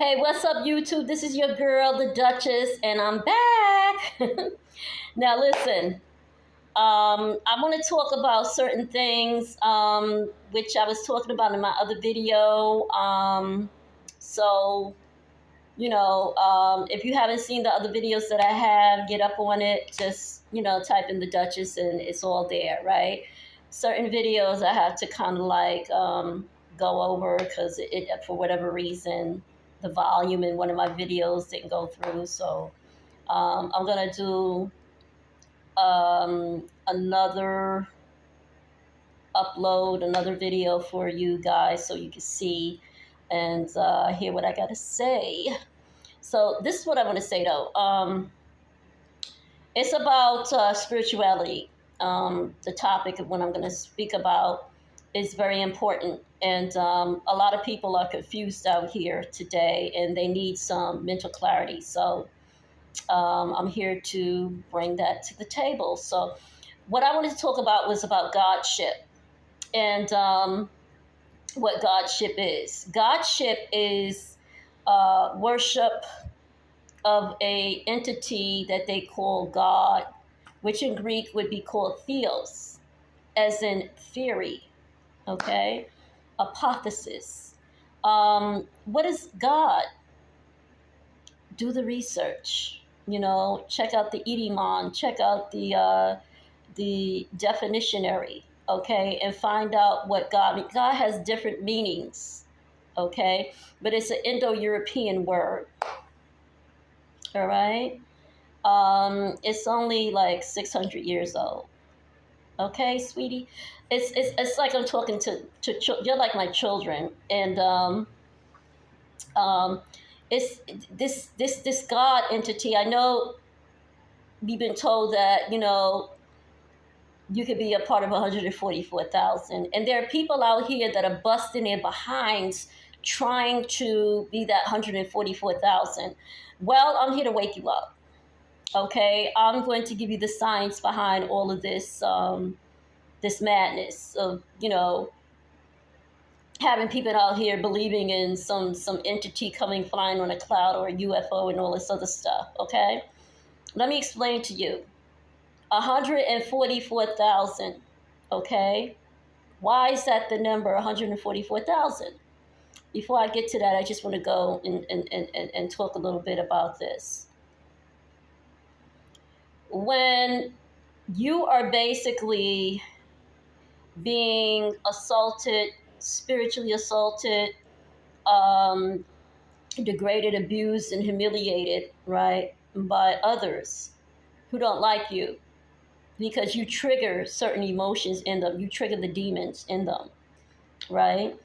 Hey, what's up, YouTube? This is your girl, the Duchess, and I'm back. Now, listen, I want to talk about certain things, which I was talking about in my other video. So, if you haven't seen the other videos that I have, get up on it. Just, type in the Duchess, and it's all there, right? Certain videos I have to kind of like go over because for whatever reason, the volume in one of my videos didn't go through. So I'm gonna do another upload, another video for you guys so you can see and hear what I gotta say. So this is what I want to say though. It's about spirituality. The topic of what I'm going to speak about is very important. And a lot of people are confused out here today and they need some mental clarity. So I'm here to bring that to the table. So, what I wanted to talk about was about Godship and what Godship is. Godship is worship of a entity that they call God, which in Greek would be called theos, as in theory, okay? Hypothesis. What is God? Do the research. Check out the Idimon, check out the definitionary, okay, and find out what God has different meanings, okay? But it's an Indo-European word, all right? It's only like 600 years old. Okay, sweetie, it's like I'm talking to you're like my children, and it's this God entity. I know we've been told that you could be a part of 144,000, and there are people out here that are busting their behinds trying to be that 144,000. Well, I'm here to wake you up. Okay, I'm going to give you the science behind all of this, this madness of having people out here believing in some entity coming flying on a cloud or a UFO and all this other stuff. Okay, let me explain to you. 144,000. Okay, why is that the number 144,000? Before I get to that, I just want to go and talk a little bit about this. When you are basically being assaulted, spiritually assaulted, degraded, abused, and humiliated, right, by others who don't like you because you trigger certain emotions in them, you trigger the demons in them, right?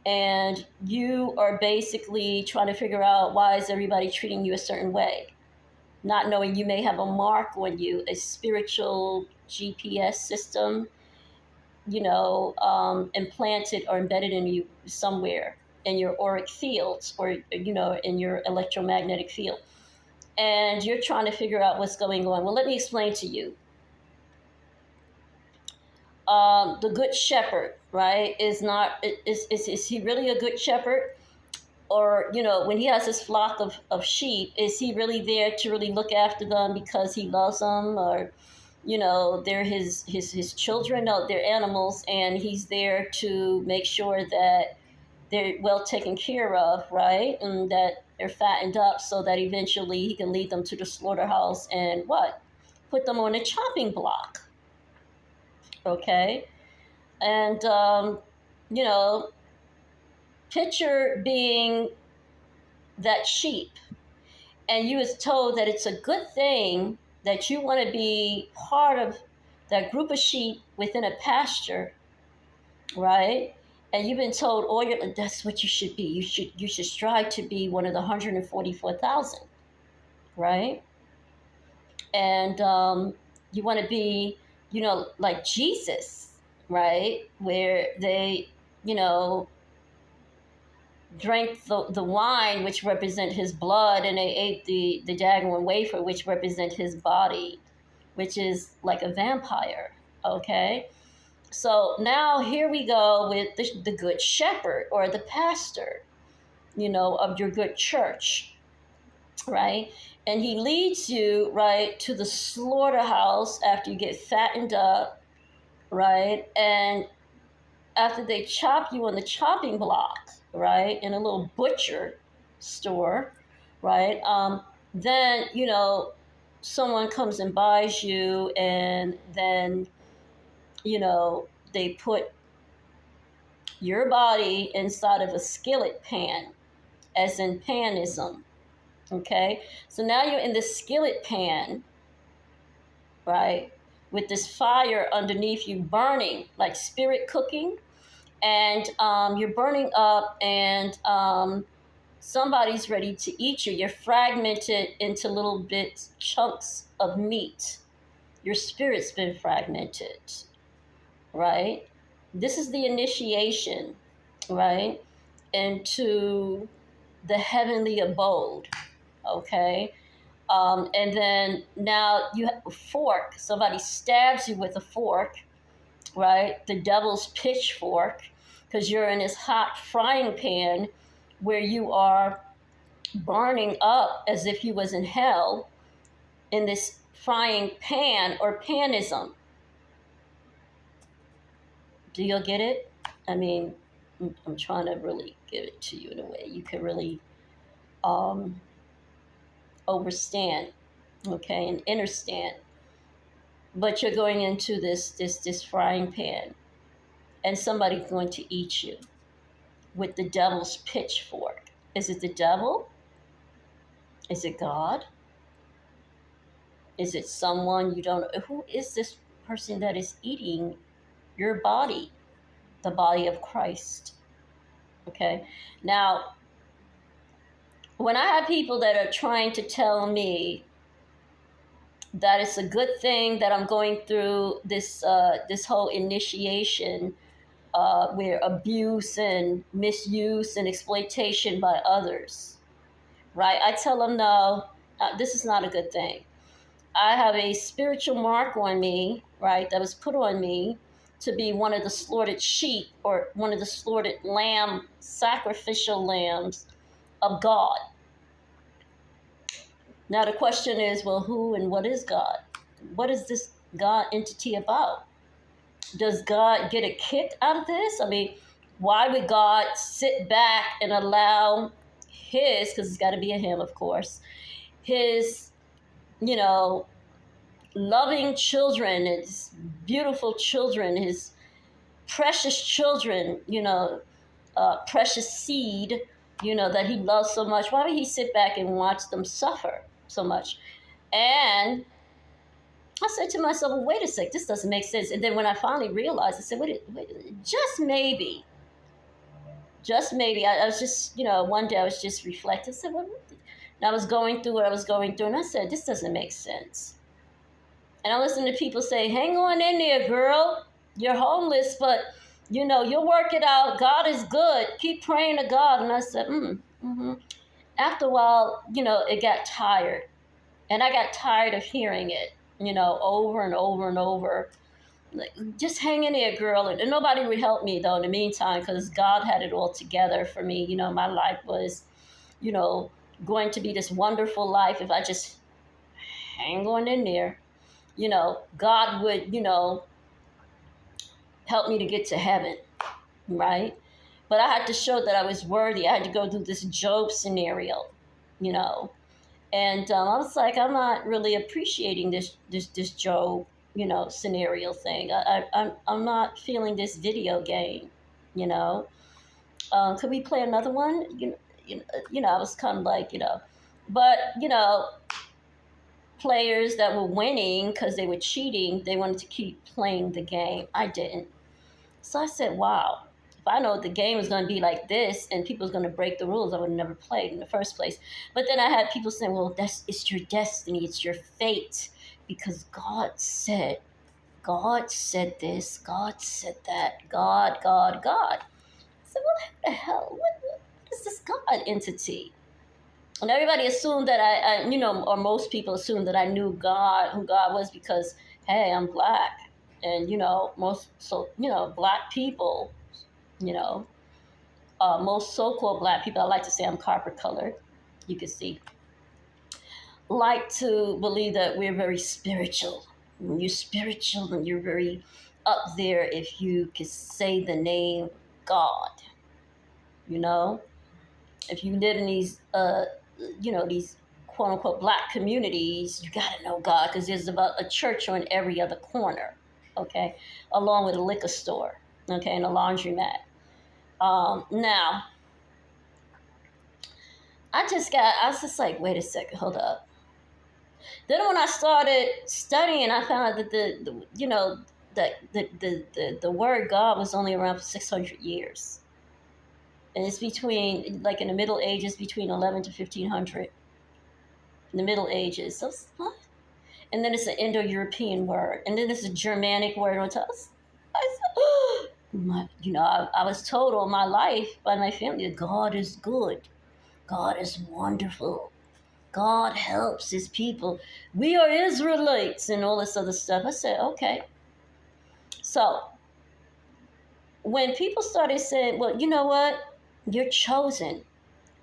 And you are basically trying to figure out why is everybody treating you a certain way, not knowing you may have a mark on you, a spiritual GPS system, implanted or embedded in you somewhere in your auric fields or, in your electromagnetic field. And you're trying to figure out what's going on. Well, let me explain to you. The good shepherd, right, is he really a good shepherd? Or, when he has his flock of sheep, is he really there to really look after them because he loves them? Or, they're his children? No, they're animals, and he's there to make sure that they're well taken care of, right? And that they're fattened up so that eventually he can lead them to the slaughterhouse and what? Put them on a chopping block. Okay? And, picture being that sheep, and you was told that it's a good thing that you want to be part of that group of sheep within a pasture, right? And you've been told that's what you should be. You should strive to be one of the 144,000, right? And you want to be, like Jesus, right? Where they, drank the wine, which represent his blood, and they ate the daggone wafer, which represent his body, which is like a vampire, okay? So now here we go with the good shepherd or the pastor, of your good church, right? And he leads you, right, to the slaughterhouse after you get fattened up, right? And after they chop you on the chopping block, right, in a little butcher store, right? Then, someone comes and buys you, and then, they put your body inside of a skillet pan, as in panism. Okay, so now you're in this skillet pan, right, with this fire underneath you burning, like spirit cooking, and you're burning up, and somebody's ready to eat you. You're fragmented into little bits, chunks of meat. Your spirit's been fragmented, right? This is the initiation, right, into the heavenly abode, okay? And then now you have a fork. Somebody stabs you with a fork, right? The devil's pitchfork, because you're in this hot frying pan where you are burning up as if you was in hell in this frying pan, or panism. Do you get it? I mean, I'm trying to really give it to you in a way you can really overstand, okay, and understand. But you're going into this frying pan, and somebody's going to eat you with the devil's pitchfork. Is it the devil? Is it God? Is it someone you don't know? Who is this person that is eating your body, the body of Christ? Okay. Now, when I have people that are trying to tell me that it's a good thing that I'm going through this whole initiation, where abuse and misuse and exploitation by others, right? I tell them, no, this is not a good thing. I have a spiritual mark on me, right, that was put on me to be one of the slaughtered sheep, or one of the slaughtered lamb, sacrificial lambs of God. Now the question is, well, who and what is God? What is this God entity about? Does God get a kick out of this? I mean, why would God sit back and allow his, because it's got to be a him, of course, his, loving children, his beautiful children, his precious children, precious seed, that he loves so much. Why would he sit back and watch them suffer so much? And I said to myself, well, wait a sec, this doesn't make sense. And then when I finally realized, I said, wait, just maybe, I was just, one day I was just reflecting. I said, well, and I was going through what I was going through, and I said, this doesn't make sense. And I listen to people say, hang on in there, girl. You're homeless, but, you'll work it out. God is good. Keep praying to God. And I said, After a while, it got tired. And I got tired of hearing it, over and over and over. Like, just hang in there, girl. And nobody would help me, though, in the meantime, because God had it all together for me. My life was, going to be this wonderful life if I just hang on in there. God would, help me to get to heaven, right? But I had to show that I was worthy. I had to go through this Job scenario, and I was like, I'm not really appreciating this Job, scenario thing. I'm not feeling this video game, Could we play another one? I was kind of like, but players that were winning because they were cheating, they wanted to keep playing the game. I didn't. So I said, wow, if I know the game is going to be like this and people's going to break the rules, I would have never played in the first place. But then I had people saying, well, it's your destiny, it's your fate, because God said this, God said that, God. I said, well, how the hell? What is this God entity? And everybody assumed that I or most people assumed that I knew God, who God was, because, hey, I'm black. And, black people, most so-called black people, I like to say I'm copper colored, you can see, like to believe that we're very spiritual. When you're spiritual and you're very up there if you can say the name God, you know? If you live in these, these quote unquote black communities, you gotta know God because there's about a church on every other corner, okay? Along with a liquor store, okay, and a laundromat. Now, I was just like, wait a second, hold up. Then when I started studying, I found out that the word God was only around for 600 years. And it's between, like in the Middle Ages, between 11 to 1500. In the Middle Ages. So, what? And then it's an Indo-European word. And then it's a Germanic word on top. I said, oh, I was told all my life by my family that God is good. God is wonderful. God helps his people. We are Israelites and all this other stuff. I said, okay. So when people started saying, well, you know what? You're chosen.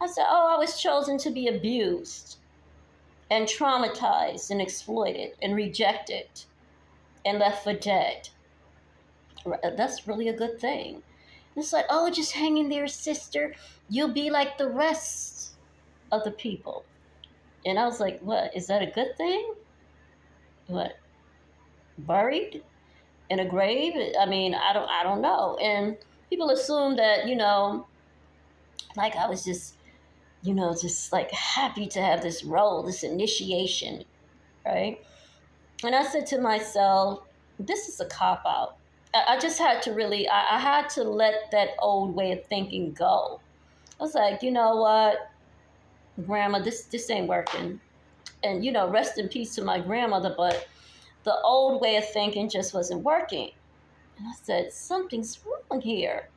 I said, oh, I was chosen to be abused and traumatized and exploited and rejected and left for dead. That's really a good thing. It's like, oh, just hang in there, sister. You'll be like the rest of the people. And I was like, what? Is that a good thing? What? Buried in a grave? I mean, I don't know. And people assume that, like I was just, just like happy to have this role, this initiation, right? And I said to myself, this is a cop out. I just had to really, I had to let that old way of thinking go. I was like, you know what, grandma, this ain't working. And, rest in peace to my grandmother, but the old way of thinking just wasn't working. And I said, something's wrong here.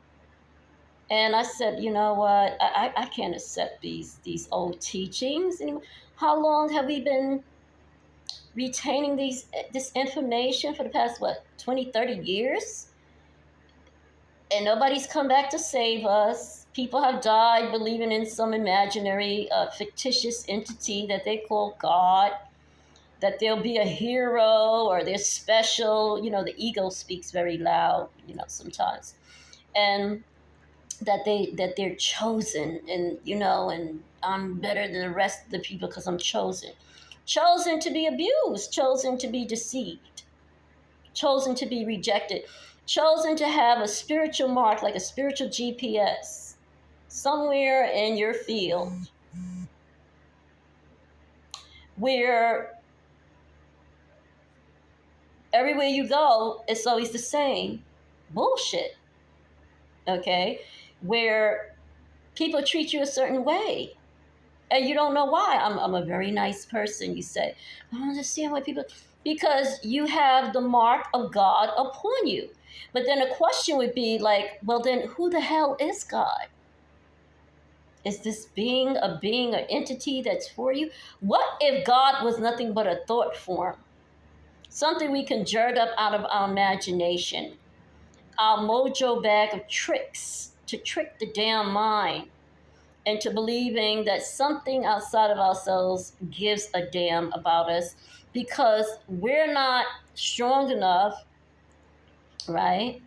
And I said, you know what, I can't accept these old teachings anymore. How long have we been retaining this information for the past 20, 30 years, and nobody's come back to save us? People have died believing in some imaginary fictitious entity that they call God, that there'll be a hero or they're special. The ego speaks very loud, sometimes, and that they're chosen, and and I'm better than the rest of the people because I'm chosen to be abused, chosen to be deceived, chosen to be rejected, chosen to have a spiritual mark, like a spiritual GPS somewhere in your field where everywhere you go it's always the same bullshit, okay, where people treat you a certain way and you don't know why. I'm a very nice person, you say. I don't understand why people, because you have the mark of God upon you. But then a question would be like, well, then who the hell is God? Is this being, an entity that's for you? What if God was nothing but a thought form? Something we conjured up out of our imagination, our mojo bag of tricks to trick the damn mind into believing that something outside of ourselves gives a damn about us because we're not strong enough, right,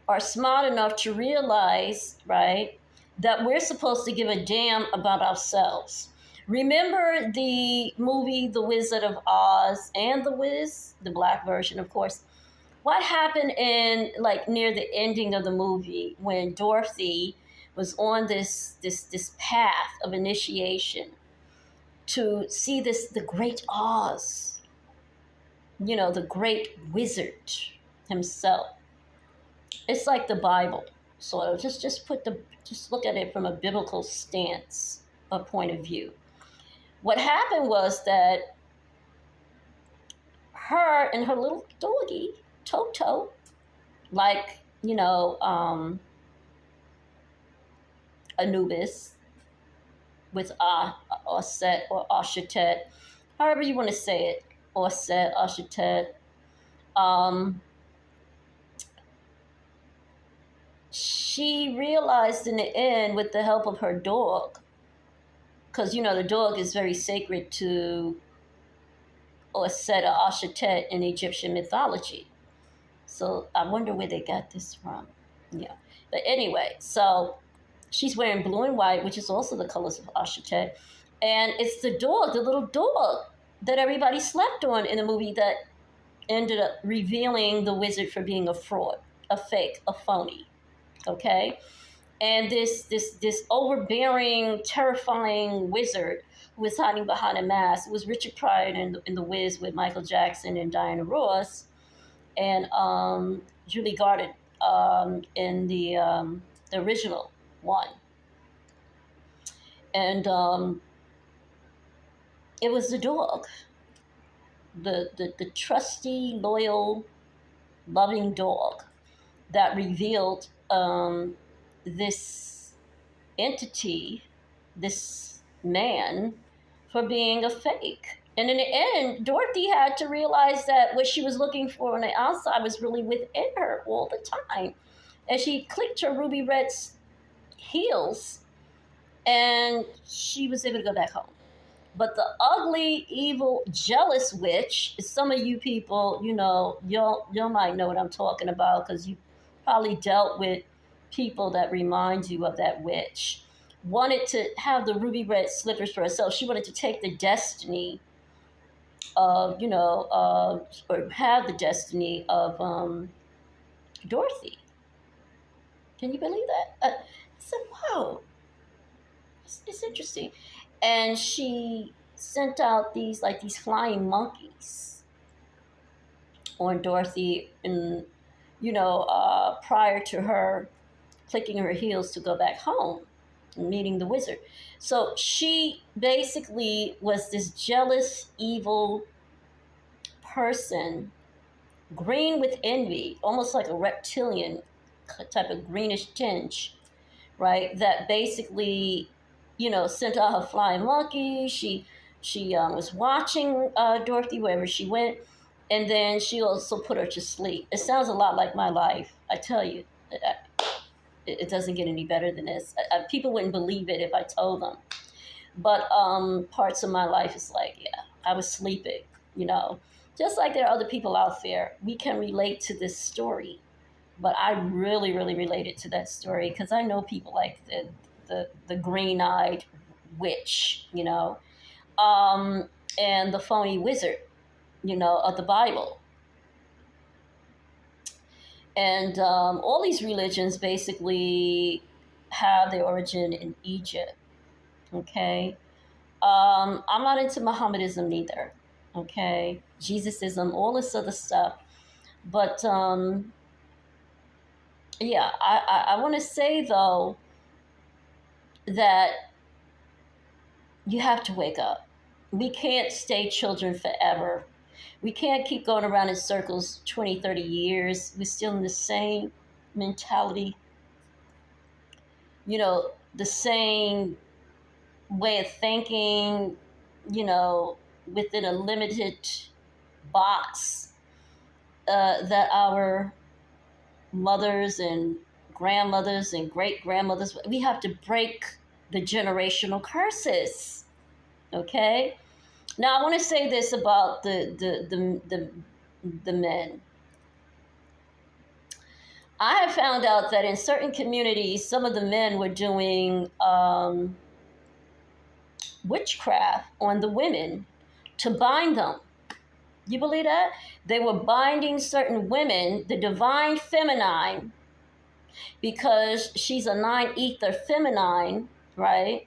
or smart enough to realize, right, that we're supposed to give a damn about ourselves. Remember the movie The Wizard of Oz and The Wiz, the black version, of course. What happened in, like, near the ending of the movie when Dorothy was on this path of initiation to see the great Oz, the great wizard himself. It's like the Bible, sort of. Just look at it from a biblical stance, a point of view. What happened was that her and her little doggy, Toto, like, Anubis with Osset or Oshetet, however you want to say it, Osset, Oshetet. she realized in the end, with the help of her dog, because the dog is very sacred to, or said, a Ashetet in Egyptian mythology. So I wonder where they got this from. Yeah. But anyway, so she's wearing blue and white, which is also the colors of Ashetet. And it's the dog, the little dog that everybody slept on in the movie, that ended up revealing the wizard for being a fraud, a fake, a phony. Okay? And this overbearing, terrifying wizard who was hiding behind a mask was Richard Pryor in The Wiz with Michael Jackson and Diana Ross, and Julie Garden in the original one. And it was the dog, the trusty, loyal, loving dog that revealed this entity, this man, for being a fake. And in the end, Dorothy had to realize that what she was looking for on the outside was really within her all the time. And she clicked her ruby red heels, and she was able to go back home. But the ugly, evil, jealous witch, some of you people, y'all might know what I'm talking about, because you probably dealt with people that remind you of that witch, wanted to have the ruby red slippers for herself. She wanted to take the destiny of, or have the destiny of Dorothy. Can you believe that? I said, wow, it's interesting. And she sent out these flying monkeys on Dorothy, and prior to her clicking her heels to go back home and meeting the wizard. So she basically was this jealous, evil person, green with envy, almost like a reptilian type of greenish tinge, right? That basically, sent out her flying monkey. She was watching Dorothy wherever she went, and then she also put her to sleep. It sounds a lot like my life, I tell you. It doesn't get any better than this. People wouldn't believe it if I told them. But parts of my life is like, yeah, I was sleeping, Just like there are other people out there, we can relate to this story. But I really, really related to that story, because I know people like the green-eyed witch, and the phony wizard, of the Bible. And all these religions basically have their origin in Egypt, okay? I'm not into Mohammedanism neither, okay? Jesusism, all this other stuff. But, yeah, I want to say, though, that you have to wake up. We can't stay children forever. We can't keep going around in circles 20, 30 years. We're still in the same mentality, the same way of thinking, within a limited box that our mothers and grandmothers and great-grandmothers, we have to break the generational curses, okay? Now, I want to say this about the men. I have found out that in certain communities, some of the men were doing witchcraft on the women to bind them. You believe that? They were binding certain women, the divine feminine, because she's a nine-ether feminine, right,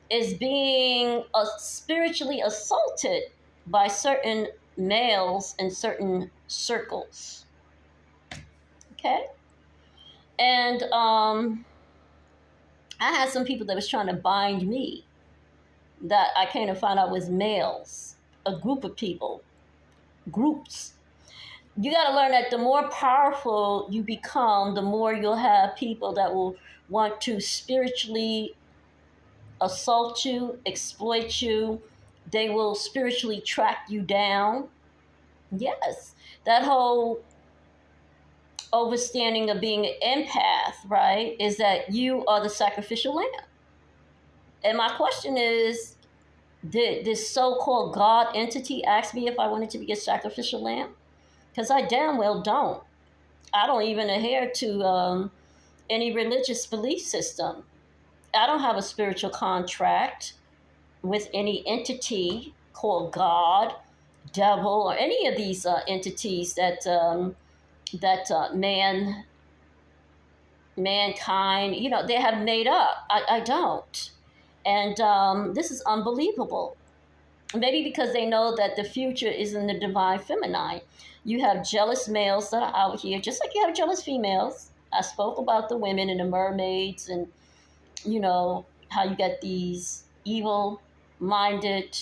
is being spiritually assaulted by certain males in certain circles. Okay? And I had some people that was trying to bind me that I came to find out was males, a group of people, groups. You got to learn that the more powerful you become, the more you'll have people that will want to spiritually assault you, exploit you. They will spiritually track you down. Yes, that whole overstanding of being an empath, right, is that you are the sacrificial lamb. And my question is, did this so-called God entity ask me if I wanted to be a sacrificial lamb? Because I damn well don't. I don't even adhere to any religious belief system. I don't have a spiritual contract with any entity called God, devil, or any of these entities that mankind, they have made up. I don't. And this is unbelievable. Maybe because they know that the future is in the divine feminine. You have jealous males that are out here, just like you have jealous females. I spoke about the women and the mermaids, and how you get these evil-minded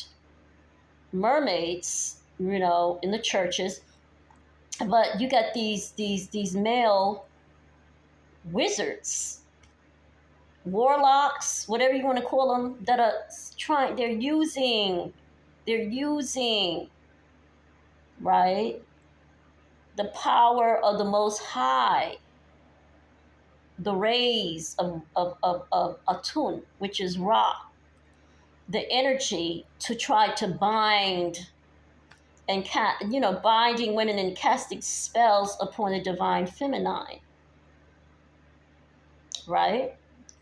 mermaids, in the churches. But you got these male wizards, warlocks, whatever you want to call them, that are they're using, right, the power of the Most High, the rays of Atun, which is Ra, the energy to try to bind and binding women and casting spells upon the divine feminine, right?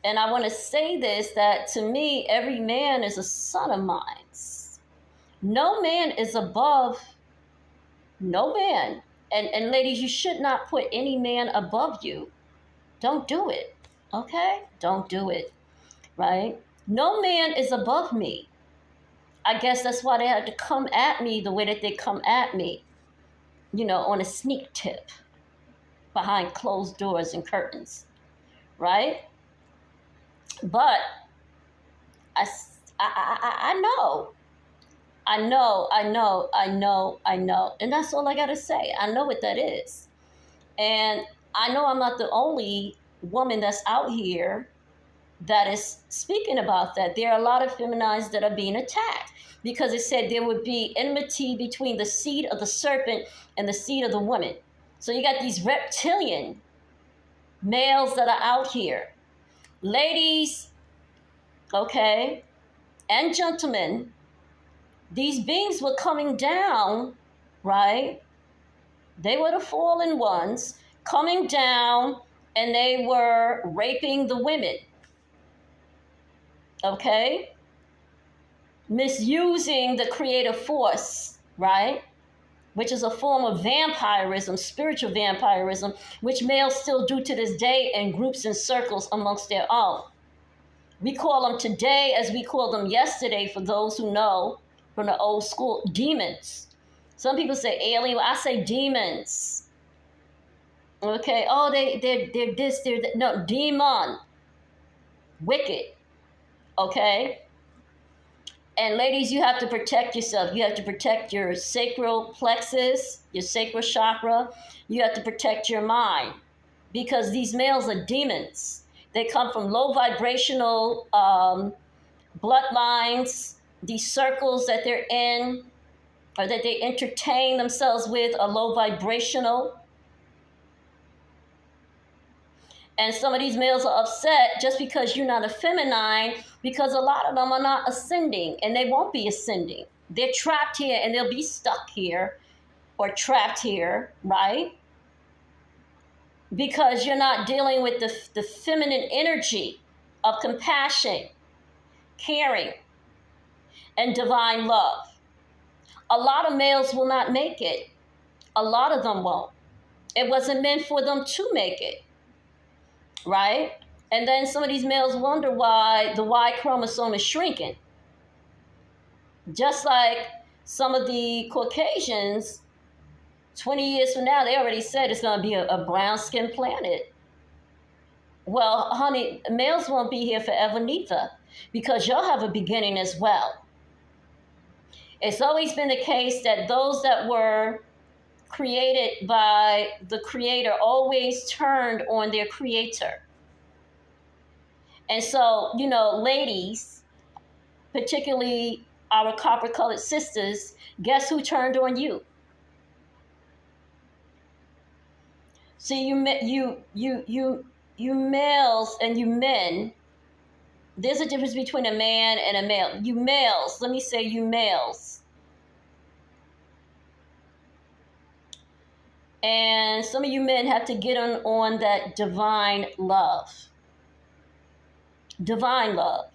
And I want to say this, that to me, every man is a son of mine. No man is above no man. And ladies, you should not put any man above you. Don't do it, okay? Don't do it, right? No man is above me. I guess that's why they had to come at me the way that they come at me, on a sneak tip, behind closed doors and curtains, right? But I know. And that's all I got to say. I know what that is. And I know I'm not the only woman that's out here that is speaking about that. There are a lot of feminines that are being attacked because it said there would be enmity between the seed of the serpent and the seed of the woman. So you got these reptilian males that are out here. Ladies, okay, and gentlemen, these beings were coming down, right? They were the fallen ones coming down, and they were raping the women, okay? Misusing the creative force, right? Which is a form of vampirism, spiritual vampirism, which males still do to this day in groups and circles amongst their own. We call them today as we called them yesterday, for those who know from the old school, demons. Some people say alien, I say demons. Okay, oh, they're this, they're that. No, demon, wicked, okay? And ladies, you have to protect yourself. You have to protect your sacral plexus, your sacral chakra. You have to protect your mind, because these males are demons. They come from low vibrational bloodlines. These circles that they're in, or that they entertain themselves with, are low vibrational. And some of these males are upset just because you're not a feminine, because a lot of them are not ascending, and they won't be ascending. They're trapped here, and they'll be stuck here or trapped here, right? Because you're not dealing with the feminine energy of compassion, caring, and divine love. A lot of males will not make it. A lot of them won't. It wasn't meant for them to make it, right? And then some of these males wonder why the Y chromosome is shrinking. Just like some of the Caucasians, 20 years from now, they already said it's going to be a brown-skinned planet. Well, honey, males won't be here forever neither, because you'll have a beginning as well. It's always been the case that those that were created by the Creator always turned on their Creator. And so, ladies, particularly our copper-colored sisters, guess who turned on you? See, you males and you men. There's a difference between a man and a male. You males, let me say you males. And some of you men have to get on that divine love. Divine love.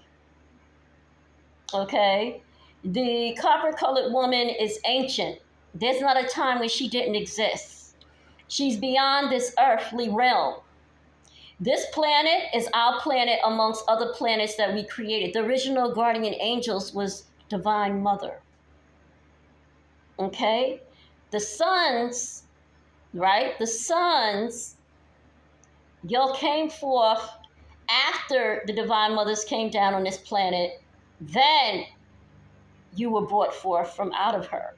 Okay? The copper colored woman is ancient. There's not a time when she didn't exist. She's beyond this earthly realm. This planet is our planet amongst other planets that we created. The original guardian angels was Divine Mother. Okay? The sons, right? The sons, y'all came forth after the Divine Mothers came down on this planet. Then you were brought forth from out of her.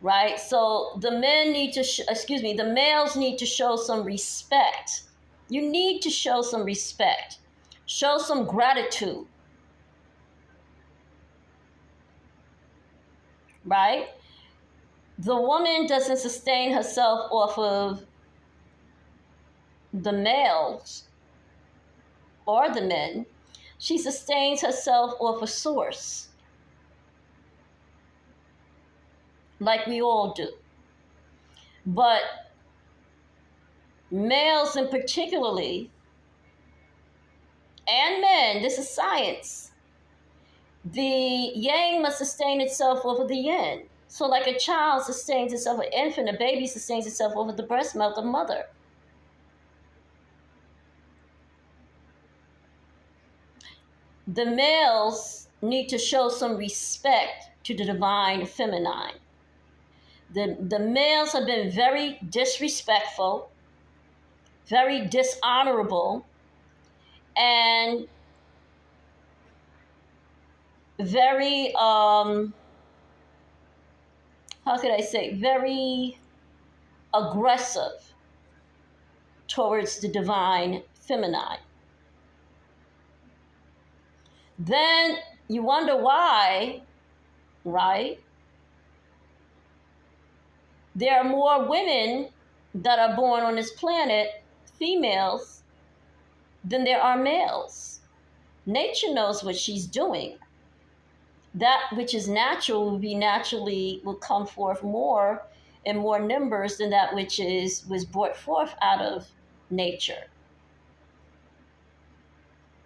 Right? So the men need to, the males need to show some respect. You need to show some respect. Show some gratitude. Right? The woman doesn't sustain herself off of the males or the men. She sustains herself off a source. Like we all do. But males in particularly, and men, this is science. The yang must sustain itself over the yin. So like a child sustains itself, an infant, a baby sustains itself over the breast milk of mother. The males need to show some respect to the divine feminine. The males have been very disrespectful, very dishonorable, and very, how could I say, very aggressive towards the divine feminine. Then you wonder why, right? There are more women that are born on this planet, females, than there are males. Nature knows what she's doing. That which is natural will come forth more in more numbers than that which was brought forth out of nature.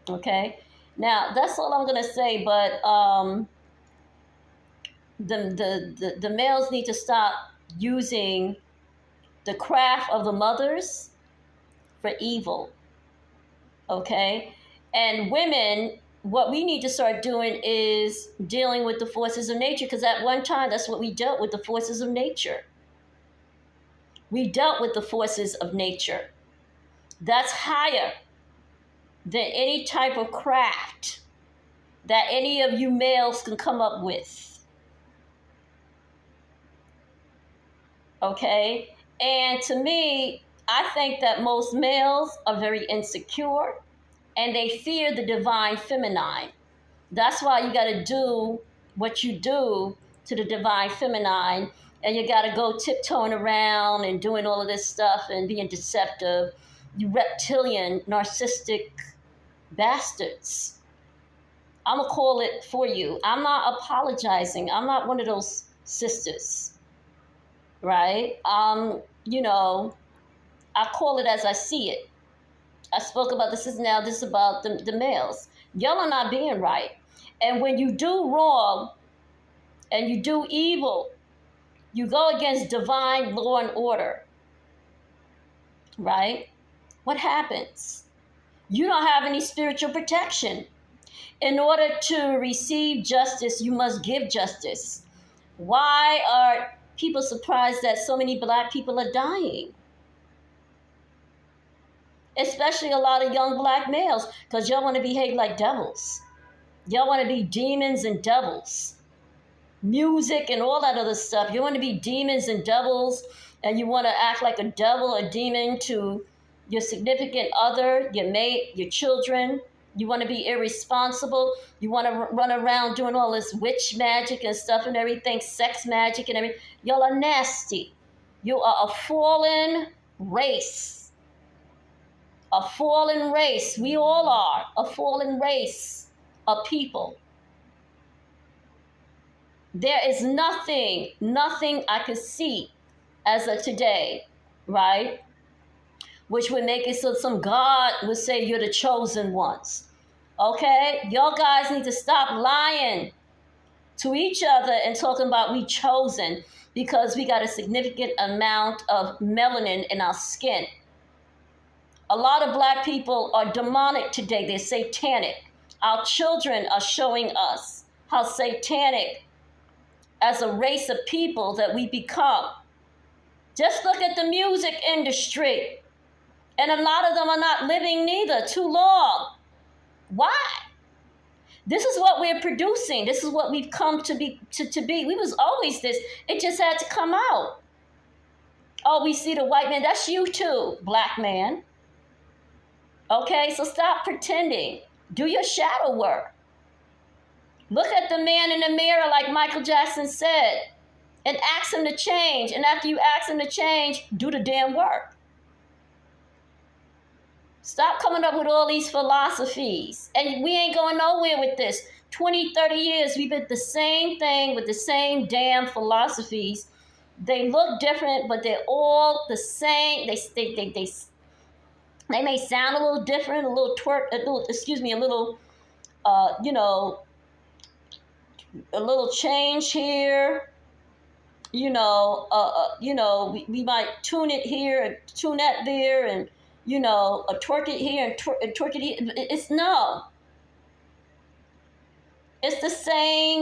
Okay? Now, that's all I'm going to say, but the males need to stop using the craft of the mothers for evil. Okay? And women, what we need to start doing is dealing with the forces of nature, because at one time, that's what we dealt with, the forces of nature. We dealt with the forces of nature. That's higher than any type of craft that any of you males can come up with. Okay? And to me, I think that most males are very insecure and they fear the divine feminine. That's why you got to do what you do to the divine feminine, and you got to go tiptoeing around and doing all of this stuff and being deceptive. You reptilian, narcissistic bastards. I'm going to call it for you. I'm not apologizing. I'm not one of those sisters. Right? You know, I call it as I see it. I spoke about this is about the males. Y'all are not being right. And when you do wrong and you do evil, you go against divine law and order. Right? What happens? You don't have any spiritual protection. In order to receive justice, you must give justice. Why are people surprised that so many Black people are dying? Especially a lot of young Black males, because y'all want to behave like devils. Y'all want to be demons and devils. Music and all that other stuff. You want to be demons and devils, and you want to act like a devil or demon to your significant other, your mate, your children. You want to be irresponsible. You want to run around doing all this witch magic and stuff and everything, sex magic and everything. Y'all are nasty. You are a fallen race. A fallen race. We all are a fallen race of people. There is nothing I could see as of today, right? Which would make it so some God would say you're the chosen ones. Okay? Y'all guys need to stop lying to each other and talking about we chosen because we got a significant amount of melanin in our skin. A lot of black people are demonic today. They're satanic. Our children are showing us how satanic as a race of people that we become. Just look at the music industry. And a lot of them are not living neither too long. Why? This is what we're producing. This is what we've come to be. We was always this. It just had to come out. Oh, we see the white man. That's you too, black man. Okay, so stop pretending. Do your shadow work. Look at the man in the mirror like Michael Jackson said and ask him to change. And after you ask him to change, do the damn work. Stop coming up with all these philosophies. And we ain't going nowhere with this. 20, 30 years, we've been the same thing with the same damn philosophies. They look different, but they're all the same. They may sound a little different, a little, a little change here. We might tune it here and tune that there and, twerk it here and twerk it here. It's the same